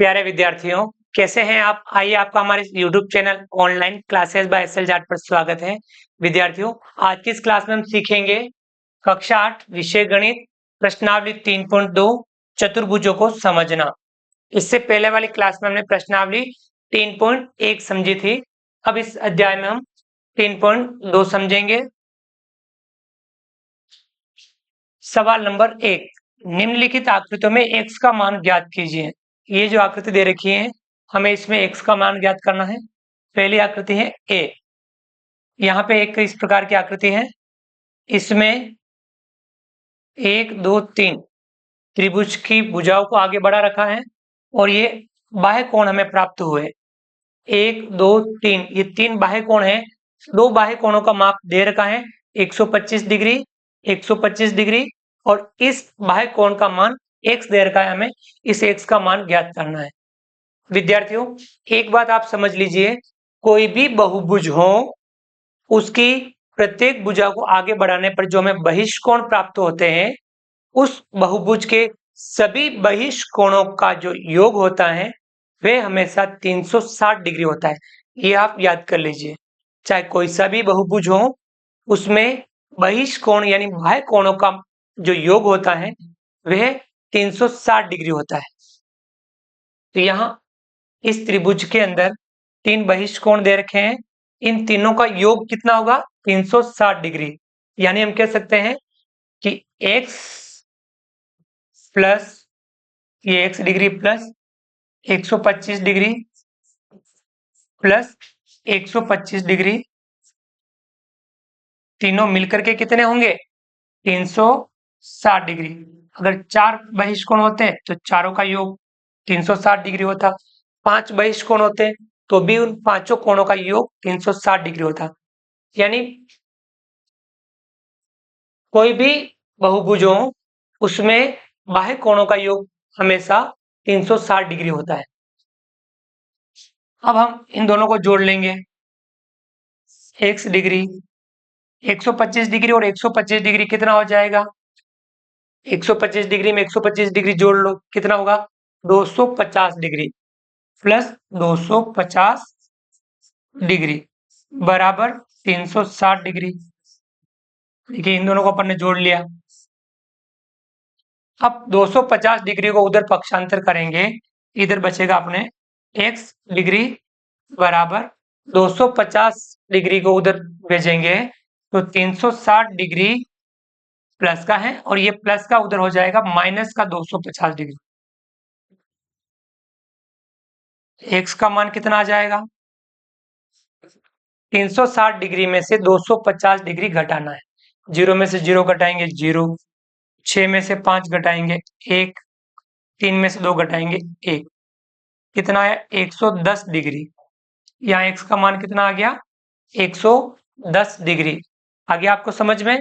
प्यारे विद्यार्थियों, कैसे हैं आप? आइए आपका हमारे YouTube channel online classes by SL Jat पर स्वागत है। विद्यार्थियों, आज की इस क्लास में हम सीखेंगे कक्षा 8 विषय गणित प्रश्नावली 3.2 चतुर्भुजों को समझना। इससे पहले वाली क्लास में हमने प्रश्नावली 3.1 समझी थी। अब इस अध्याय में हम 3.2 समझेंगे। सवाल नंबर 1, निम्नलिखित आकृतियों में x का मान ज्ञात कीजिए। ये जो आकृति दे रखी है, हमें इसमें x का मान ज्ञात करना है। पहली आकृति है a। यहाँ पे एक इस प्रकार की आकृति है, इसमें 1 2 3 त्रिभुज की भुजाओं को आगे बढ़ा रखा है और ये बाह्य कोण हमें प्राप्त हुए। 1 2 3 ये 3 बाह्य कोण है। दो बाह्य कोणों का माप दे रखा है 125 डिग्री, 125 डिग्री, और इस बाह्य कोण का मान x दे रखा है। हमें इस x का मान ज्ञात करना है। विद्यार्थियों, एक बात आप समझ लीजिए, कोई भी बहुभुज हो, उसकी प्रत्येक भुजा को आगे बढ़ाने पर जो हमें बहिष्कोण प्राप्त होते हैं, उस बहुभुज के सभी बहिष्कोणों का जो योग होता है वह हमेशा 360 डिग्री होता है। ये आप याद कर लीजिए। चाहे कोई सा भी बहुभुज हो, उसमें बहिष्कोण यानी बाह्य कोणों का जो योग होता है वह 360 डिग्री होता है। तो यहाँ इस त्रिभुज के अंदर 3 बहिष्कोण दे रखे हैं। इन तीनों का योग कितना होगा? 360 डिग्री। यानी हम कह सकते हैं कि x प्लस ये x degree plus 125 degree plus 125 degree, तीनों मिलकर के कितने होंगे? 360 डिग्री। अगर 4 बहिष्कोण होते तो चारों का योग 360 डिग्री होता। 5 बहिष्कोण होते तो भी उन पांचों कोणों का योग 360 डिग्री होता। यानी कोई भी बहुभुज हो, उसमें बाह्य कोणों का योग हमेशा 360 डिग्री होता है। अब हम इन दोनों को जोड़ लेंगे। x डिग्री 125 डिग्री और 125 डिग्री कितना हो जाएगा? 125 डिग्री में 125 डिग्री जोड़ लो, कितना होगा? 250 डिग्री प्लस 250 डिग्री बराबर 360 डिग्री। देखिए, इन दोनों को अपन ने जोड़ लिया। अब 250 डिग्री को उधर पक्षांतर करेंगे, इधर बचेगा अपने x डिग्री बराबर 250 डिग्री को उधर भेजेंगे तो 360 डिग्री प्लस का है और ये प्लस का उधर हो जाएगा माइनस का 250 डिग्री। x का मान कितना आ जाएगा? 360 डिग्री में से 250 डिग्री घटाना है। 0 में से 0 घटाएंगे 0, 6 में से 5 घटाएंगे 1, 3 में से 2 घटाएंगे 1, कितना है? 110 डिग्री। यहाँ x का मान कितना आ गया? 110 डिग्री। आ गया आपको समझ में?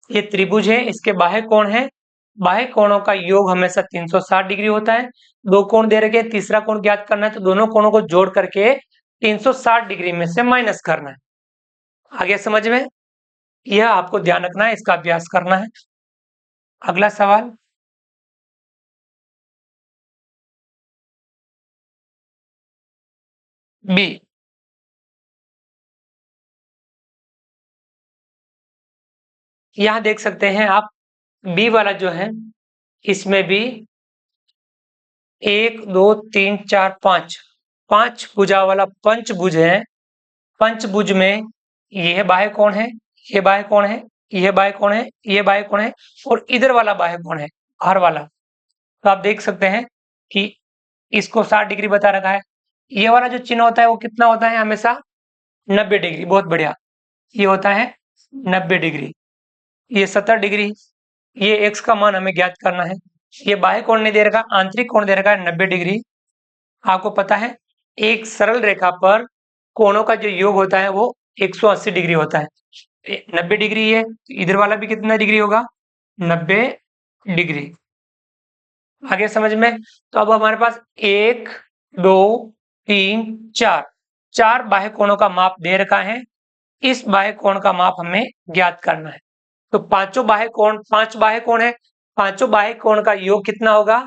ये त्रिभुज है, इसके बाह्य कोण है, बाह्य कोणों का योग हमेशा 360 डिग्री होता है। दो कोण दे रखे, तीसरा कोण ज्ञात करना है तो दोनों कोणों को जोड़ करके 360 डिग्री में से माइनस करना है। आ गया समझ में? यह आपको ध्यान रखना है, इसका अभ्यास करना है। अगला सवाल, बी। यहां देख सकते हैं आप, बी वाला जो है, इसमें भी 1 2 3 4 5 5 भुजा वाला पंचभुज है। पंचभुज में यह बाह्य कोण है, यह बाह्य कोण है, यह बाह्य कोण है, यह बाह्य कोण है और इधर वाला बाह्य कोण है, हर वाला। तो आप देख सकते हैं कि इसको 60 डिग्री बता रखा है। ये वाला जो चिन्ह होता है वो कितना होता है? हमेशा 90 डिग्री। बहुत बढ़िया, ये होता है 90 डिग्री। ये 70 डिग्री। ये x का मान हमें ज्ञात करना है। ये बाह्य कोण नहीं दे रखा, आंतरिक कोण दे रखा है 90 डिग्री। आपको पता है एक सरल रेखा पर कोणों का जो योग होता है वो 180 डिग्री होता है। 90 डिग्री है, इधर वाला भी कितना डिग्री होगा? 90 डिग्री। आगे समझ में? तो अब हमारे पास 1 2 3 4 4 बाह्य कोणों का माप दे रखा है। इस बाह्य कोण का माप हमें ज्ञात करना है। तो पांचों बाह्य कोण, 5 बाह्य कोण है, पांचों बाह्य कोण का योग कितना होगा?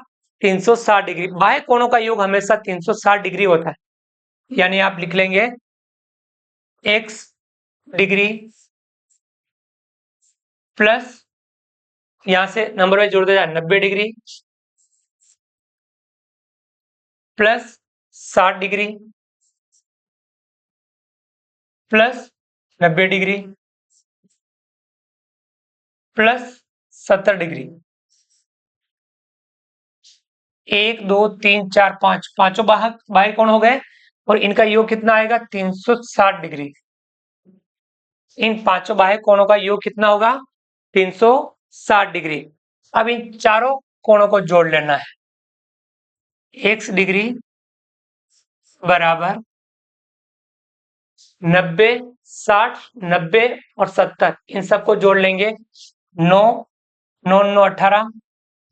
360 डिग्री। बाह्य कोणों का योग हमेशा 360 डिग्री होता है, यानी आप लिख लेंगे x डिग्री प्लस, यहां से नंबर वाइज जोड़ते जाए, 90 degree plus 60 degree plus 90 degree plus 70 degree. 1 2 3 4 5 पांचों बाह्य कोण हो गए और इनका योग कितना आएगा? 360 डिग्री। इन पांचों बाह्य कोणों का योग कितना होगा? 360 डिग्री। अब इन चारों कोणों को जोड़ लेना है। x डिग्री बराबर 90, 60, 90 और 70, इन सबको जोड़ लेंगे। 9 9 9 18,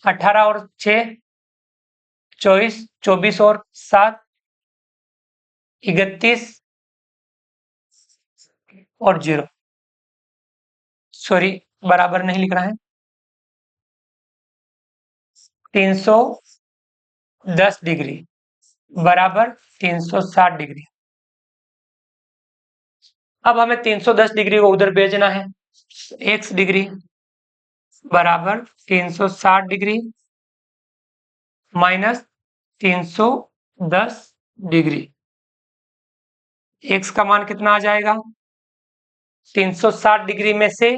18 और 6 24, 24 और 7 31 और 0, सॉरी बराबर नहीं लिख रहा है, 310 डिग्री बराबर 360 डिग्री। अब हमें 310 डिग्री को उधर भेजना है। x डिग्री बराबर 360 डिग्री माइनस 310 डिग्री। x का मान कितना आ जाएगा? 360 डिग्री में से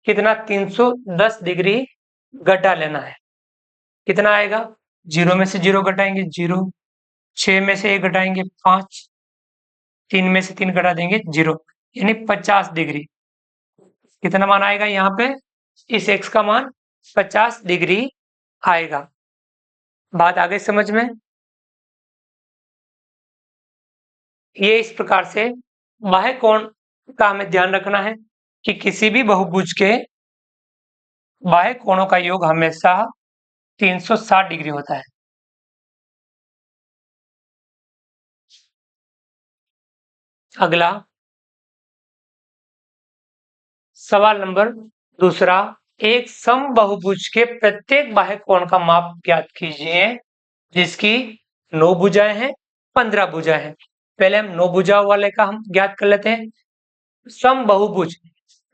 कितना? 310 डिग्री घटा लेना है। कितना आएगा? 0 में से 0 घटाएंगे 0, 6 में से 1 घटाएंगे 5, 3 में से 3 घटा देंगे 0, यानी 50 डिग्री। कितना मान आएगा यहाँ पे? इस x का मान 50 डिग्री आएगा। बात आ गई समझ में? ये इस प्रकार से बाह्य कोण का हमें ध्यान रखना है कि किसी भी बहुभुज के बाह्य कोणों का योग हमेशा 360 डिग्री होता है। अगला सवाल नंबर दूसरा, एक समबाहुभुज के प्रत्येक बाह्य कोण का माप ज्ञात कीजिए जिसकी 9 भुजाएं हैं, 15 भुजाएं हैं। पहले हम 9 भुजाओं वाले का हम ज्ञात कर लेते हैं। समबाहुभुज,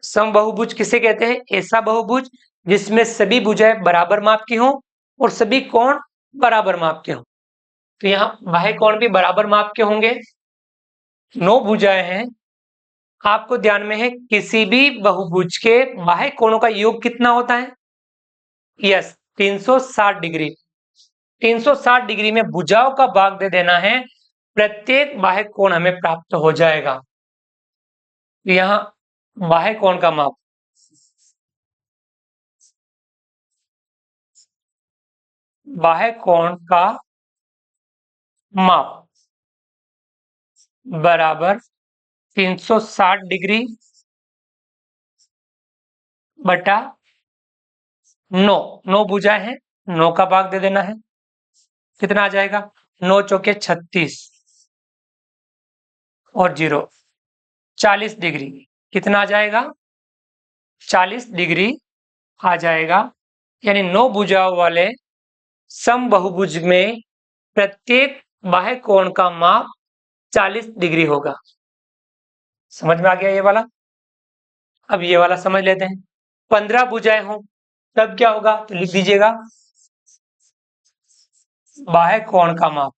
समबाहुभुज किसे कहते हैं? ऐसा बहुभुज जिसमें सभी भुजाएं बराबर माप की हों और सभी कोण बराबर माप के हों। तो यहाँ बाह्य कोण भी बराबर माप के होंगे। 9 भुजाएं हैं। आपको ध्यान में है किसी भी बहुभुज के बाह्य कोणों का योग कितना होता है? Yes, 360 degree. 360 डिग्री में भुजाओं का भाग दे देना है, प्रत्येक बाह्य कोण हमें प्राप्त हो जाएगा। यहाँ बाह्य कोण का माप, बाह्य कोण का माप बराबर 360 डिग्री बटा 9। 9 भुजाएं हैं, 9 का भाग दे देना है। कितना आ जाएगा? 9 चौके 36 और 0, 40 डिग्री। कितना आ जाएगा? 40 डिग्री आ जाएगा। यानी 9 भुजाओं वाले समबाहुभुज में प्रत्येक बाह्य कोण का माप 40 डिग्री होगा। समझ में आ गया ये वाला? अब ये वाला समझ लेते हैं। 15 भुजाएं हो तब क्या होगा? तो लिख दीजिएगा बाह्य कोण का माप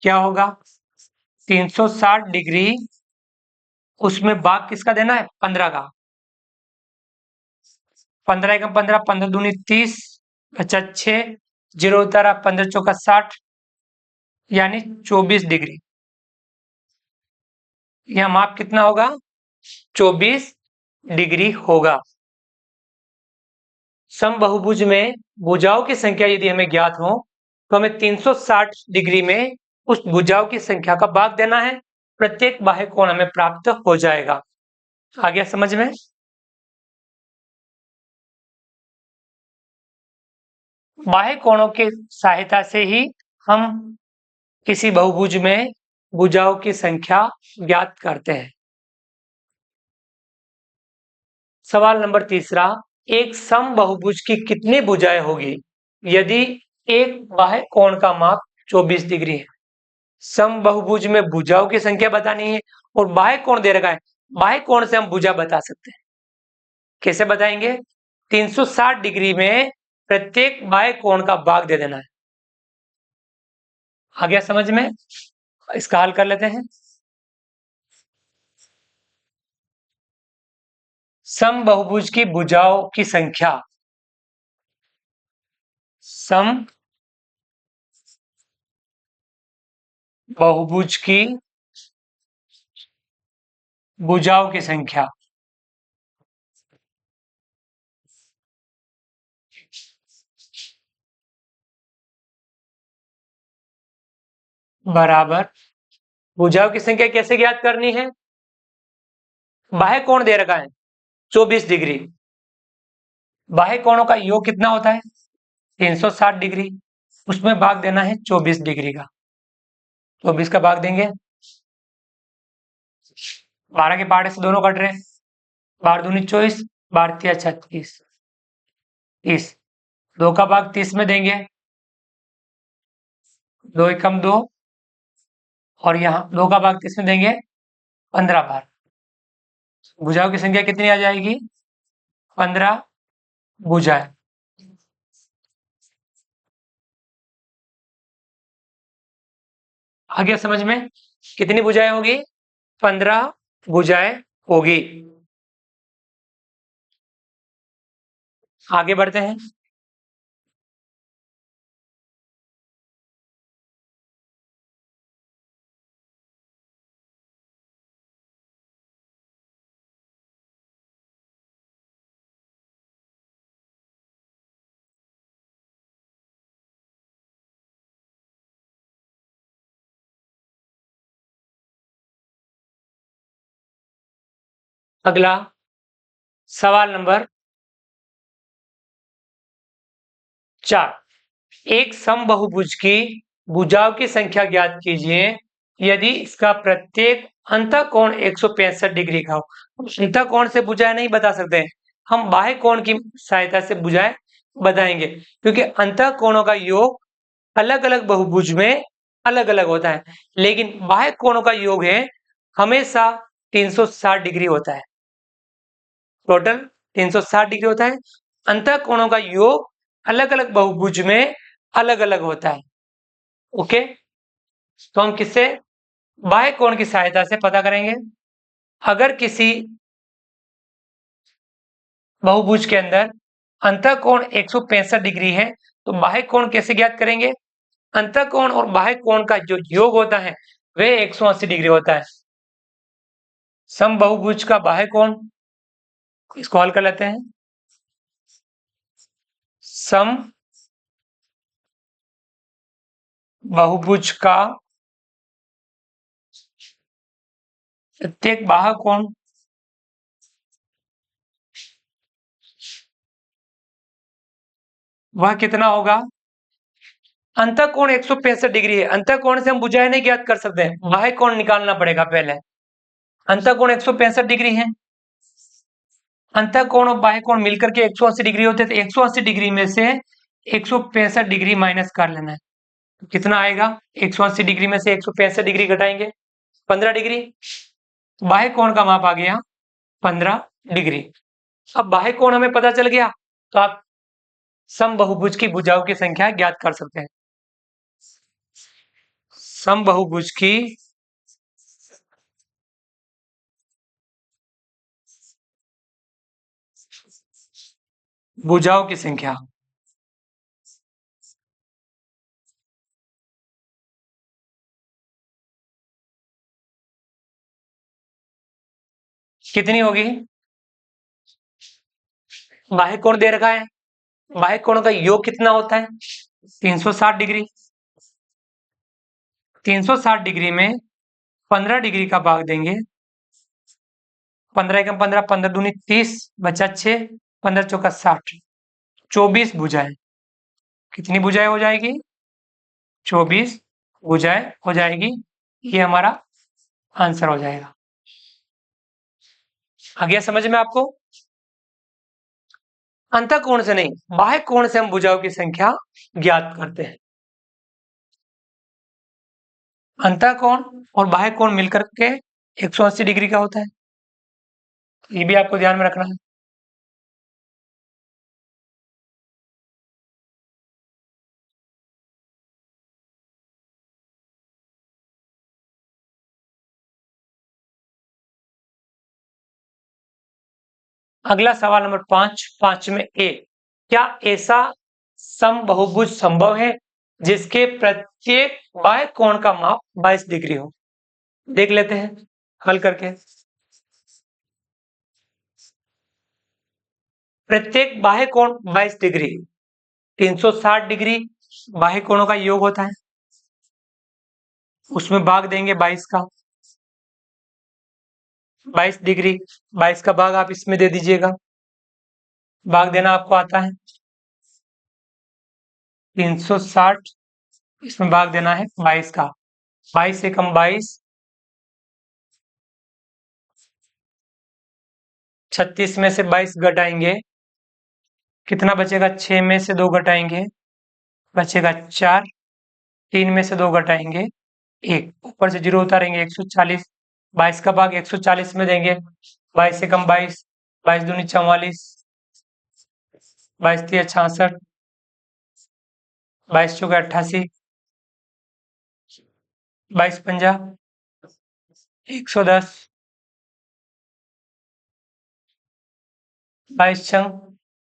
क्या होगा? 360 डिग्री, उसमें भाग किसका देना है? 15 का। 15 एकम 15, 15 दूनी 30, अच्छा 6, 0 उतारा, 15 चौका 60, यानी 24 डिग्री। यह माप कितना होगा? 24 डिग्री होगा। समबाहुभुज में भुजाओं की संख्या यदि हमें ज्ञात हो तो हमें 360 डिग्री में उस भुजाओं की संख्या का भाग देना है, प्रत्येक बाह्य कोण हमें प्राप्त हो जाएगा। आ गया समझ में? बाह्य कोणों की सहायता से ही हम किसी बहुभुज में भुजाओं की संख्या ज्ञात करते हैं। सवाल नंबर तीसरा, एक समबाहुभुज की कितनी भुजाएं होगी यदि एक बाह्य कोण का माप 24 डिग्री है। समबाहुभुज में भुजाओं की संख्या बतानी है और बाह्य कोण दे रखा है। बाह्य कोण से हम भुजा बता सकते हैं। कैसे बताएंगे? 360 डिग्री में प्रत्येक बाह्य कोण का भाग दे देना है। आ गया समझ में? इसका हल कर लेते हैं। समबाहुभुज की भुजाओं की संख्या, समबाहुभुज की भुजाओं की संख्या बराबर, भुजाओं की संख्या कैसे ज्ञात करनी है? बाह्य कोण दे रखा है 24 डिग्री, बाह्य कोणों का योग कितना होता है? 360 डिग्री, उसमें भाग देना है 24 डिग्री का। 24 का भाग देंगे, 12 के पहाड़े से दोनों कट रहे हैं, 12 दूनी 24, 12 तिया 36, 30, 2 का भाग 30 में देंगे, 2 एकम 2, और यहाँ 2 का भाग 30 में देंगे 15 बार। भुजाओं की संख्या कितनी आ जाएगी? 15 भुजाएं। आ गया समझ में? कितनी भुजाएं होगी? 15 भुजाएं होगी। आगे बढ़ते हैं। अगला सवाल नंबर 4, एक समबाहुभुज की भुजाओं की संख्या ज्ञात कीजिए यदि इसका प्रत्येक अंतःकोण 165 डिग्री का हो। अंतःकोण से भुजाएं नहीं बता सकते, हम बाह्य कोण की सहायता से भुजाएं बताएंगे, क्योंकि अंतःकोणों का योग अलग अलग बहुभुज में अलग अलग होता है, लेकिन बाह्य कोणों का योग है हमेशा 360 डिग्री होता है। टोटल 360 डिग्री होता है। अंतःकोणों का योग अलग अलग बहुभुज में अलग अलग होता है। ओके, तो हम किससे? बाह्य कोण की सहायता से पता करेंगे। अगर किसी बहुभुज के अंदर अंतःकोण 165 डिग्री है तो बाह्य कोण कैसे ज्ञात करेंगे? अंतःकोण और बाह्य कोण का जो योग होता है वह 180 डिग्री होता है। समबाहुभुज का बाह्य कोण, इसको हल कर लेते हैं। सम बहुभुज का प्रत्येक बाह्य कोण वह कितना होगा? अंतःकोण 165 डिग्री है, अंतःकोण से हम भुजाएं नहीं ज्ञात कर सकते, बाह्य कोण निकालना पड़ेगा पहले। अंतःकोण 165 डिग्री है, अंतःकोण और बाह्य कोण मिलकर के 180 डिग्री होते हैं, तो 180 डिग्री में से 165 डिग्री माइनस कर लेना है, तो कितना आएगा? 180 डिग्री में से 165 डिग्री घटाएंगे 15 डिग्री, बाह्य कोण का माप आ गया 15 डिग्री। अब बाह्य कोण हमें पता चल गया तो आप समबाहुभुज की भुजाओं की संख्या ज्ञात कर सकते हैं। समबाहुभुज की भुजाओं की संख्या कितनी होगी? बाह्य कोण दे रखा है, बाह्य कोण का योग कितना होता है? 360 डिग्री। 360 डिग्री में 15 डिग्री का भाग देंगे, 15 एकम 15, 15 दूनी 30, बचा 6, 15 चौका 60, 24 भुजाएं। कितनी भुजाएं हो जाएगी? 24 भुजाएं हो जाएगी। ये हमारा आंसर हो जाएगा। आ गया समझ में आपको? अंतः कोण से नहीं, बाह्य कोण से हम भुजाओं की संख्या ज्ञात करते हैं। अंतः कोण और बाह्य कोण मिलकर के 180 डिग्री का होता है, ये भी आपको ध्यान में रखना है। अगला सवाल नंबर 5 में ए, क्या ऐसा समबहुभुज संभव है जिसके प्रत्येक बाह्य कोण का माप 22 डिग्री हो? देख लेते हैं हल करके। प्रत्येक बाह्य कोण 22 डिग्री, 360 डिग्री बाह्य कोणों का योग होता है, उसमें भाग देंगे 22 का। 22 डिग्री, 22 का भाग आप इसमें दे दीजिएगा, भाग देना आपको आता है। 360, इसमें भाग देना है 22 का। 22 से कम 22, 36 में से 22 घटाएंगे, कितना बचेगा? 6 में से 2 घटाएंगे, बचेगा 4। 3 में से 2 घटाएंगे 1, ऊपर से 0 उतारेंगे 140। 22 का भाग 140 में देंगे, 22 से कम 22, 22 दूनी 44, 22 तिया 66, 22 चौके 88, 22 पंजा 110, 22 छंग,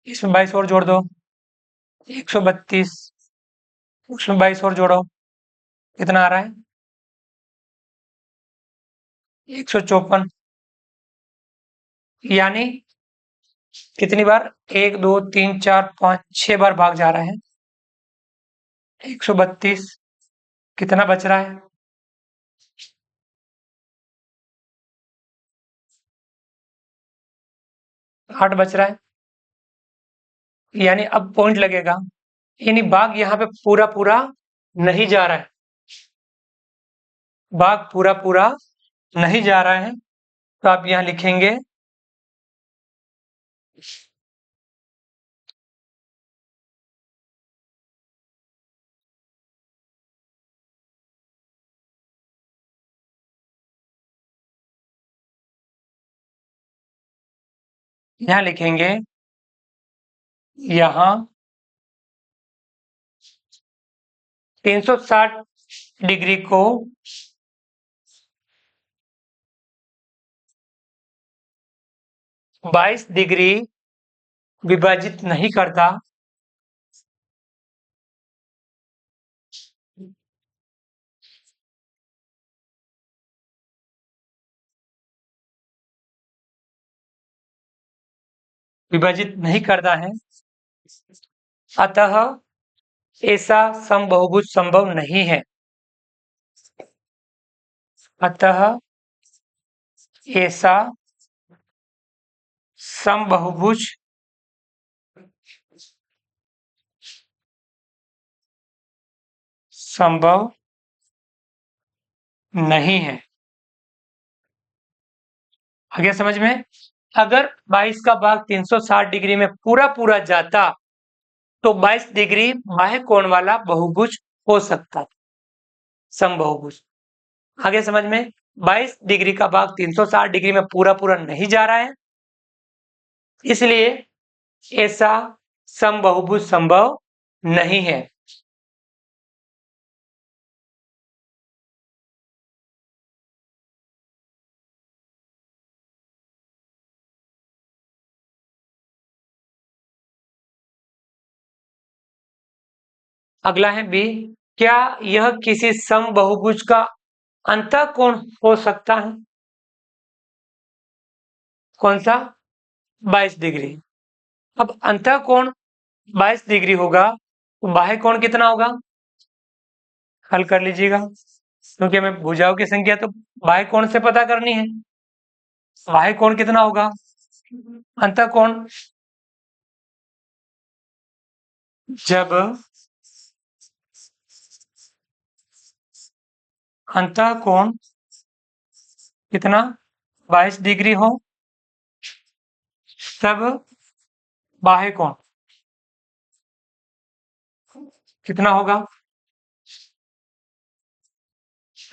इसमें 22 और जोड़ दो 132, उसमें 22 और जोड़ो, कितना आ रहा है? 154। यानी कितनी बार? 1 2 3 4 5 6 बार भाग जा रहा है। 132, कितना बच रहा है? 8 बच रहा है। यानी अब पॉइंट लगेगा, यानी भाग यहाँ पे पूरा पूरा नहीं जा रहा है, भाग पूरा पूरा नहीं जा रहा है, तो आप यहाँ लिखेंगे यहाँ लिखेंगे यहाँ 360 डिग्री को 22 डिग्री विभाजित नहीं करता, विभाजित नहीं करता है, अतः ऐसा समबहुभुज संभव नहीं है। अतः ऐसा समबहुभुज संभव नहीं है। आ गया समझ में? अगर 22 का भाग 360 डिग्री में पूरा पूरा जाता तो 22 डिग्री बाह्य कोण वाला बहुभुज हो सकता, समबहुभुज। आगे समझ में? 22 डिग्री का भाग 360 डिग्री में पूरा पूरा नहीं जा रहा है, इसलिए ऐसा समबहुभुज संभव नहीं है। अगला है बी, क्या यह किसी समबहुभुज का अंतः कोण हो सकता है? कौन सा? 22 डिग्री। अब अंतः कोण 22 डिग्री होगा तो बाह्य कोण कितना होगा? हल कर लीजिएगा, क्योंकि हमें भुजाओं की संख्या तो बाह्य कोण से पता करनी है। बाह्य कोण कितना होगा? अंतः कोण, जब अंतः कोण कितना 22 डिग्री हो तब बाह्य कोण कितना होगा?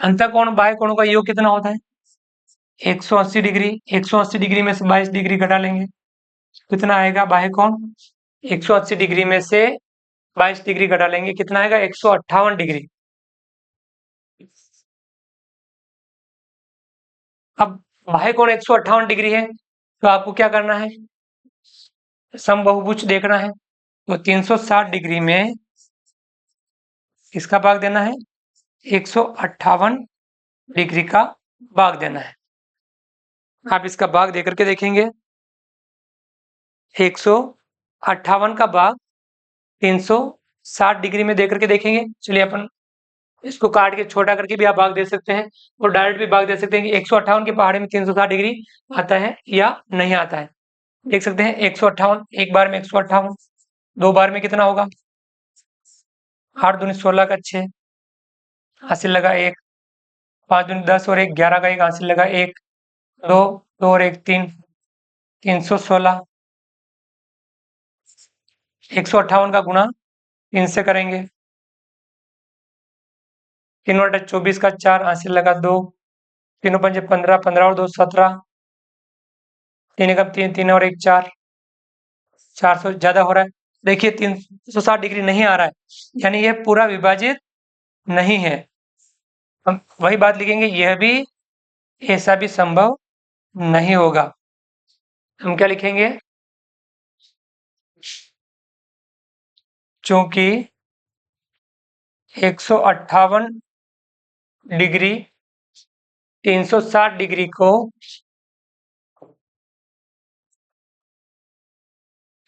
अंतःकोण बाह्य कोणों का योग कितना होता है? 180 डिग्री। 180 डिग्री में से 22 डिग्री घटा लेंगे, कितना आएगा बाह्य कोण? 180 डिग्री में से 22 डिग्री घटा लेंगे, कितना आएगा? 158 डिग्री। अब बाह्य कोण 158 डिग्री है, तो आपको क्या करना है? समबाहुभुज देखना है। तो 360 डिग्री में किसका भाग देना है? 158 डिग्री का भाग देना है। आप इसका भाग देकर के देखेंगे, 158 का भाग 360 डिग्री में देकर के देखेंगे। चलिए अपन इसको काट के छोटा करके भी आप भाग दे सकते हैं और डायरेक्ट भी भाग दे सकते हैं कि 158 के पहाड़े में 360 डिग्री आता है या नहीं आता है। देख सकते हैं 158, एक बार में 158, दो बार में कितना होगा? 8 दूनी 16 का 6, हासिल लगा 1, 5 दूनी 10 और 1 11 का 1 हासिल लगा 1, 2 2 और 1 3, 316। 158 का गुणा 3 से करेंगे, 3/24 का 4 हासिल लगा 2, 3 पंजे 15, 15 और 2 17, 3 एकम 3, 3 और 1 4, 400 ज्यादा हो रहा है। देखिए 360 डिग्री नहीं आ रहा है, यानी यह पूरा विभाजित नहीं है। हम वही बात लिखेंगे, यह भी ऐसा भी संभव नहीं होगा। हम क्या लिखेंगे? चूंकि 158 डिग्री 360 डिग्री को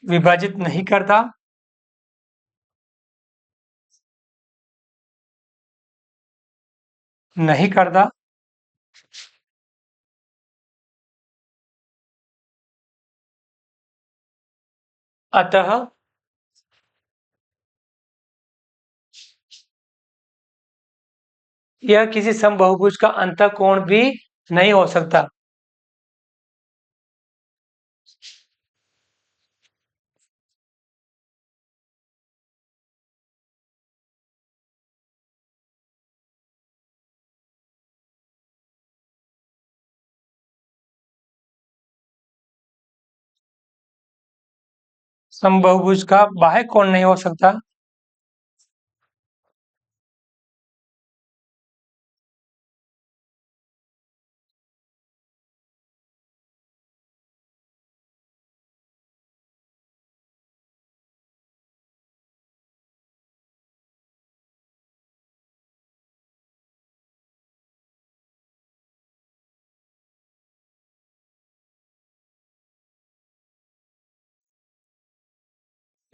विभाजित नहीं करता, नहीं करता, अतः यह किसी समबाहुभुज का अंतःकोण भी नहीं हो सकता। समबाहुभुज का बाह्य कोण नहीं हो सकता,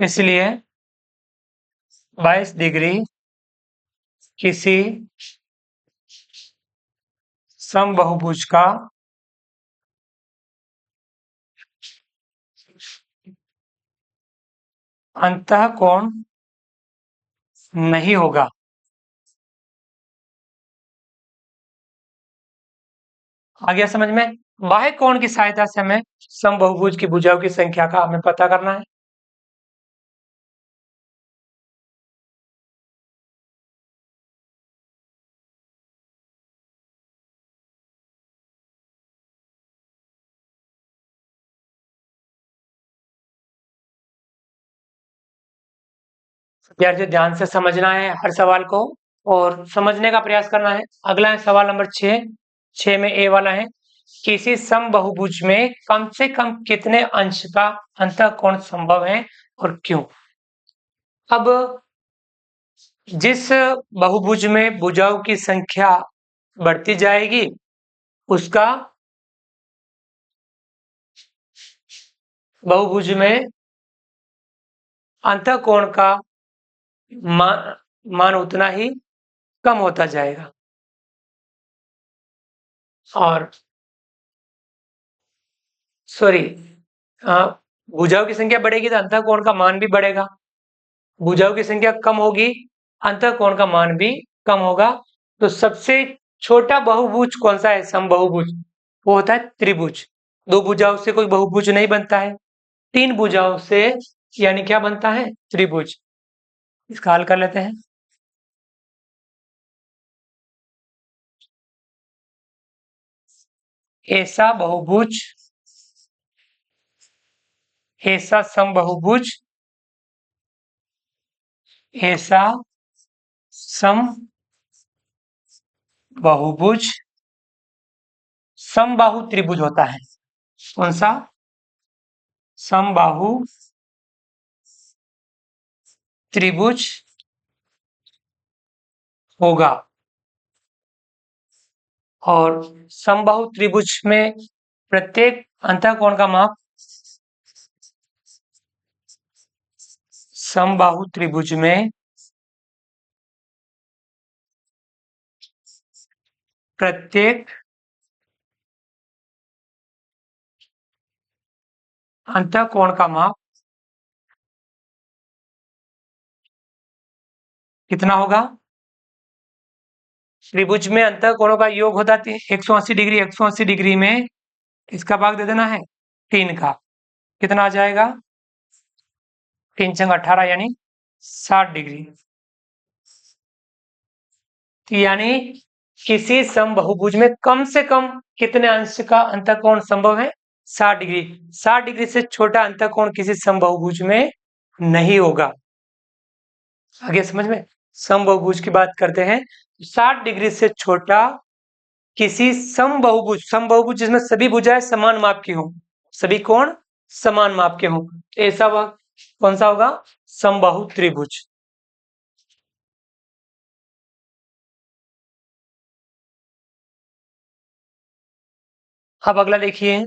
इसलिए 22 डिग्री किसी समबाहुभुज का अंतःकोण नहीं होगा। आ गया समझ में? बाह्य कोण की सहायता से हमें समबाहुभुज की भुजाओं की संख्या का हमें पता करना है। विद्यार्थियों ध्यान से समझना है हर सवाल को और समझने का प्रयास करना है। अगला है सवाल नंबर 6। 6 में ए वाला है, किसी समबाहुभुज में कम से कम कितने अंश का अंतःकोण संभव है और क्यों? अब जिस बहुभुज में भुजाओं की संख्या बढ़ती जाएगी उसका बहुभुज में अंतःकोण का मान उतना ही कम होता जाएगा और सॉरी भुजाओं की संख्या बढ़ेगी तो अंतःकोण का मान भी बढ़ेगा, भुजाओं की संख्या कम होगी अंतःकोण का मान भी कम होगा। तो सबसे छोटा बहुभुज कौन सा है? समबाहुभुज, वो होता है त्रिभुज। दो भुजाओं से कोई बहुभुज नहीं बनता है, 3 भुजाओं से यानी क्या बनता है? त्रिभुज। इसका हल कर लेते हैं। ऐसा बहुभुज, ऐसा समबाहुभुज, ऐसा समबाहुभुज समबाहु त्रिभुज होता है। कौन सा? समबाहु त्रिभुज होगा। और समबाहु त्रिभुज में प्रत्येक अंतःकोण का माप, समबाहु त्रिभुज में प्रत्येक अंतःकोण का माप कितना होगा? त्रिभुज में अंतःकोणों का योग होता है 180 डिग्री। 180 डिग्री में इसका भाग दे देना है 3 का। कितना आ जाएगा? 3 × 18 यानी 60 डिग्री। यानी किसी समबाहुभुज में कम से कम कितने अंश का अंतःकोण संभव है? 60 डिग्री। 60 डिग्री से छोटा अंतःकोण किसी समबाहुभुज में नहीं होगा। आगे समझ में? समबाहुभुज की बात करते हैं। 60 डिग्री से छोटा किसी समबाहुभुज, समबाहुभुज जिसमें सभी भुजाएं समान माप की हो, सभी कोण समान माप के हो, ऐसा वह कौन सा होगा? समबाहु त्रिभुज। अब अगला देखिए,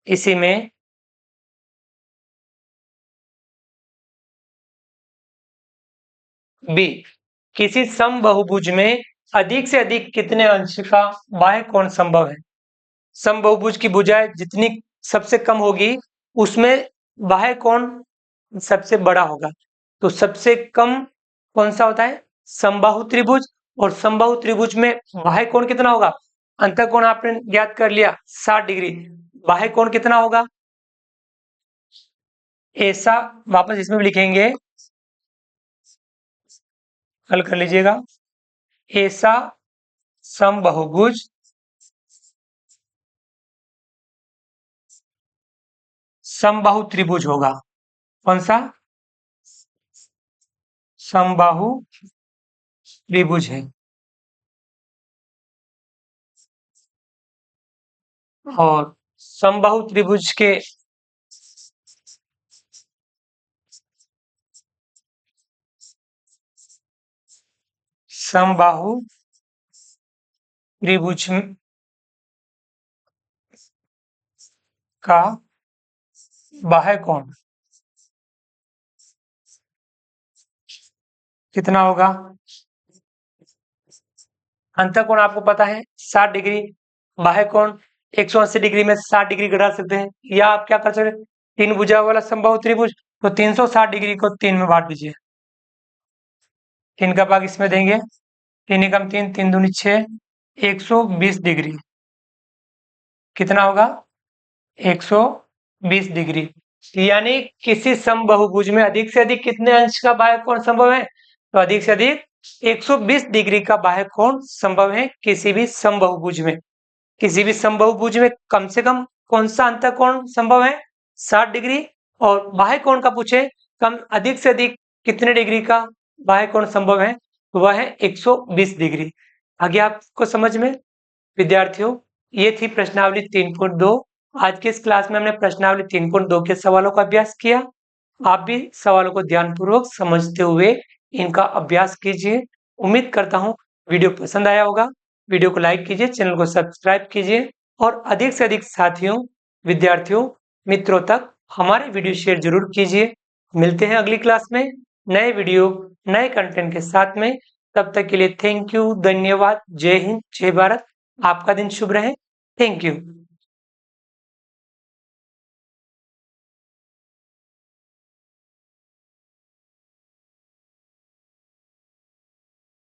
इसी में बी, किसी समबाहुभुज में अधिक से अधिक कितने अंश का बाह्य कोण संभव है? समबाहुभुज की भुजाएं जितनी सबसे कम होगी उसमें बाह्य कोण सबसे बड़ा होगा। तो सबसे कम कौन सा होता है? समबाहु त्रिभुज। और समबाहु त्रिभुज में बाह्य कोण कितना होगा? अंतःकोण आपने ज्ञात कर लिया 60 डिग्री। बाह्य कोण कितना होगा? ऐसा वापस इसमें भी लिखेंगे, हल कर लीजिएगा। ऐसा समबाहुभुज समबाहु त्रिभुज होगा। कौन सा? समबाहु त्रिभुज है। और समबाहु त्रिभुज के समबाहु त्रिभुज का बाह्य कोण कितना होगा? अंतःकोण आपको पता है 60 डिग्री, बाह्य कोण 180 डिग्री में 60 डिग्री घटा सकते हैं, या आप क्या कर सकते हैं? 3 भुजाओं वाला समबाहु त्रिभुज, तो 360 डिग्री को 3 में बांट दीजिए। 3 का भाग इसमें देंगे, 3 एकम 3, 3 दूनी 6, 120 डिग्री। कितना होगा? 120 डिग्री। यानी किसी समबाहुभुज में अधिक से अधिक कितने अंश का बाह्य कोण संभव है? तो अधिक से अधिक 120 डिग्री का बाह्य कोण संभव है किसी भी समबाहुभुज में। किसी भी समबाहुभुज में कम से कम कौन सा अंतःकोण संभव है? 60 डिग्री। और बाह्य कोण का पूछे, कम अधिक से अधिक कितने डिग्री का बाह्य कोण संभव है? तो वह है 120 डिग्री। आगे आपको समझ में? विद्यार्थियों, ये थी प्रश्नावली 3.2। आज के इस क्लास में हमने प्रश्नावली 3.2 के सवालों का अभ्यास किया। आप भी सवालों को ध्यानपूर्वक समझते हुए इनका अभ्यास कीजिए। उम्मीद करता हूँ वीडियो पसंद आया होगा। वीडियो को लाइक कीजिए, चैनल को सब्सक्राइब कीजिए और अधिक से अधिक साथियों, विद्यार्थियों, मित्रों तक हमारे वीडियो शेयर जरूर कीजिए। मिलते हैं अगली क्लास में नए वीडियो, नए कंटेंट के साथ में। तब तक के लिए थैंक यू, धन्यवाद, जय हिंद, जय भारत। आपका दिन शुभ रहे। Thank you.